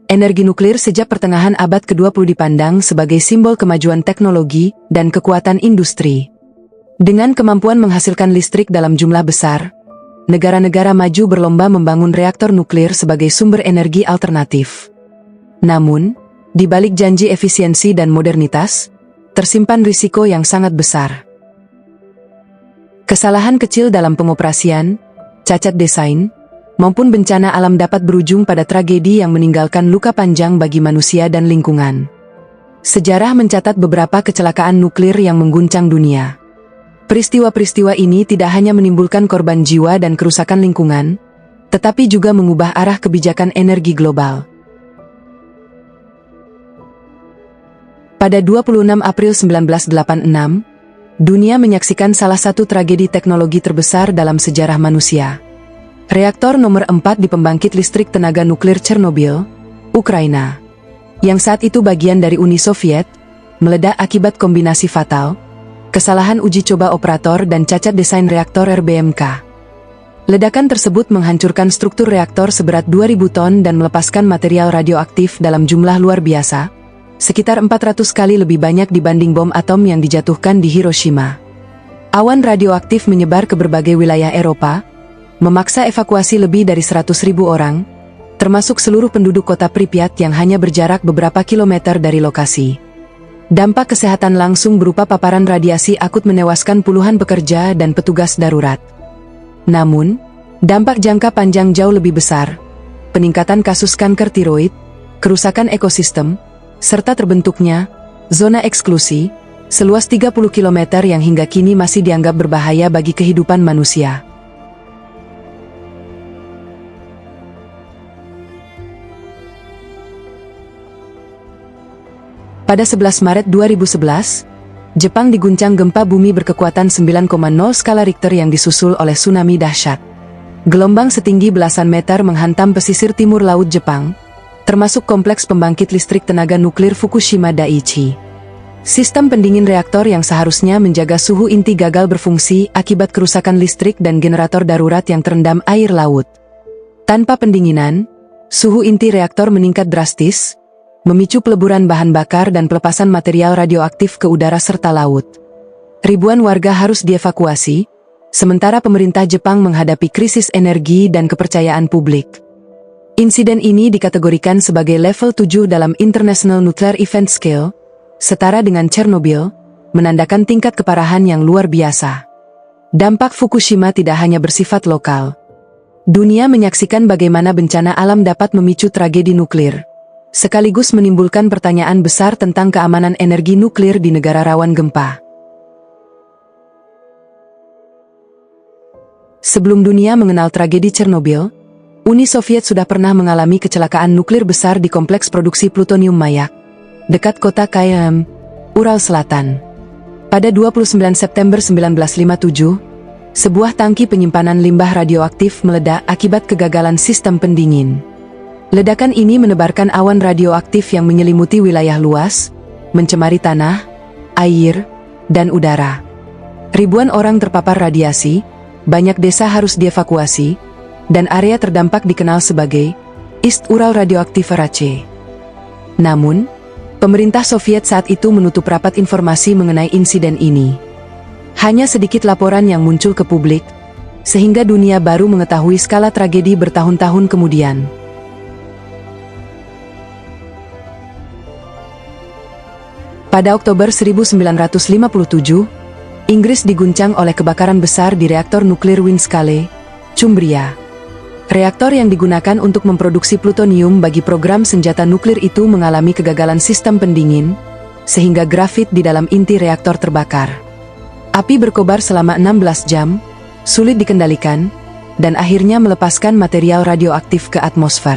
Energi nuklir sejak pertengahan abad ke-20 dipandang sebagai simbol kemajuan teknologi dan kekuatan industri. Dengan kemampuan menghasilkan listrik dalam jumlah besar, negara-negara maju berlomba membangun reaktor nuklir sebagai sumber energi alternatif. Namun, di balik janji efisiensi dan modernitas, tersimpan risiko yang sangat besar. Kesalahan kecil dalam pengoperasian, cacat desain, maupun bencana alam dapat berujung pada tragedi yang meninggalkan luka panjang bagi manusia dan lingkungan. Sejarah mencatat beberapa kecelakaan nuklir yang mengguncang dunia. Peristiwa-peristiwa ini tidak hanya menimbulkan korban jiwa dan kerusakan lingkungan, tetapi juga mengubah arah kebijakan energi global. Pada 26 April 1986, dunia menyaksikan salah satu tragedi teknologi terbesar dalam sejarah manusia. Reaktor nomor 4 di pembangkit listrik tenaga nuklir Chernobyl, Ukraina, yang saat itu bagian dari Uni Soviet, meledak akibat kombinasi fatal, kesalahan uji coba operator dan cacat desain reaktor RBMK. Ledakan tersebut menghancurkan struktur reaktor seberat 2.000 ton dan melepaskan material radioaktif dalam jumlah luar biasa, sekitar 400 kali lebih banyak dibanding bom atom yang dijatuhkan di Hiroshima. Awan radioaktif menyebar ke berbagai wilayah Eropa, memaksa evakuasi lebih dari 100.000 orang, termasuk seluruh penduduk kota Pripyat yang hanya berjarak beberapa kilometer dari lokasi. Dampak kesehatan langsung berupa paparan radiasi akut menewaskan puluhan pekerja dan petugas darurat. Namun, dampak jangka panjang jauh lebih besar, peningkatan kasus kanker tiroid, kerusakan ekosistem, serta terbentuknya zona eksklusi seluas 30 km yang hingga kini masih dianggap berbahaya bagi kehidupan manusia. Pada 11 Maret 2011, Jepang diguncang gempa bumi berkekuatan 9,0 skala Richter yang disusul oleh tsunami dahsyat. Gelombang setinggi belasan meter menghantam pesisir timur laut Jepang, termasuk kompleks pembangkit listrik tenaga nuklir Fukushima Daiichi. Sistem pendingin reaktor yang seharusnya menjaga suhu inti gagal berfungsi akibat kerusakan listrik dan generator darurat yang terendam air laut. Tanpa pendinginan, suhu inti reaktor meningkat drastis, memicu peleburan bahan bakar dan pelepasan material radioaktif ke udara serta laut. Ribuan warga harus dievakuasi, sementara pemerintah Jepang menghadapi krisis energi dan kepercayaan publik. Insiden ini dikategorikan sebagai level 7 dalam International Nuclear Event Scale, setara dengan Chernobyl, menandakan tingkat keparahan yang luar biasa. Dampak Fukushima tidak hanya bersifat lokal. Dunia menyaksikan bagaimana bencana alam dapat memicu tragedi nuklir, sekaligus menimbulkan pertanyaan besar tentang keamanan energi nuklir di negara rawan gempa. Sebelum dunia mengenal tragedi Chernobyl, Uni Soviet sudah pernah mengalami kecelakaan nuklir besar di kompleks produksi plutonium Mayak, dekat kota Kayam, Ural Selatan. Pada 29 September 1957, sebuah tangki penyimpanan limbah radioaktif meledak akibat kegagalan sistem pendingin. Ledakan ini menebarkan awan radioaktif yang menyelimuti wilayah luas, mencemari tanah, air, dan udara. Ribuan orang terpapar radiasi, banyak desa harus dievakuasi, dan area terdampak dikenal sebagai East Ural Radioactive Area. Namun, pemerintah Soviet saat itu menutup rapat informasi mengenai insiden ini. Hanya sedikit laporan yang muncul ke publik, sehingga dunia baru mengetahui skala tragedi bertahun-tahun kemudian. Pada Oktober 1957, Inggris diguncang oleh kebakaran besar di reaktor nuklir Windscale, Cumbria. Reaktor yang digunakan untuk memproduksi plutonium bagi program senjata nuklir itu mengalami kegagalan sistem pendingin, sehingga grafit di dalam inti reaktor terbakar. Api berkobar selama 16 jam, sulit dikendalikan, dan akhirnya melepaskan material radioaktif ke atmosfer.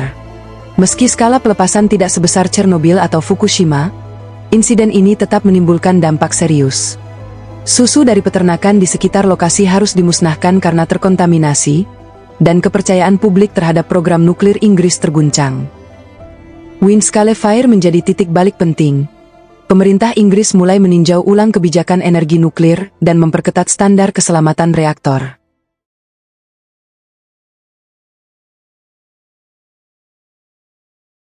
Meski skala pelepasan tidak sebesar Chernobyl atau Fukushima, insiden ini tetap menimbulkan dampak serius. Susu dari peternakan di sekitar lokasi harus dimusnahkan karena terkontaminasi, dan kepercayaan publik terhadap program nuklir Inggris terguncang. Windscale Fire menjadi titik balik penting. Pemerintah Inggris mulai meninjau ulang kebijakan energi nuklir dan memperketat standar keselamatan reaktor.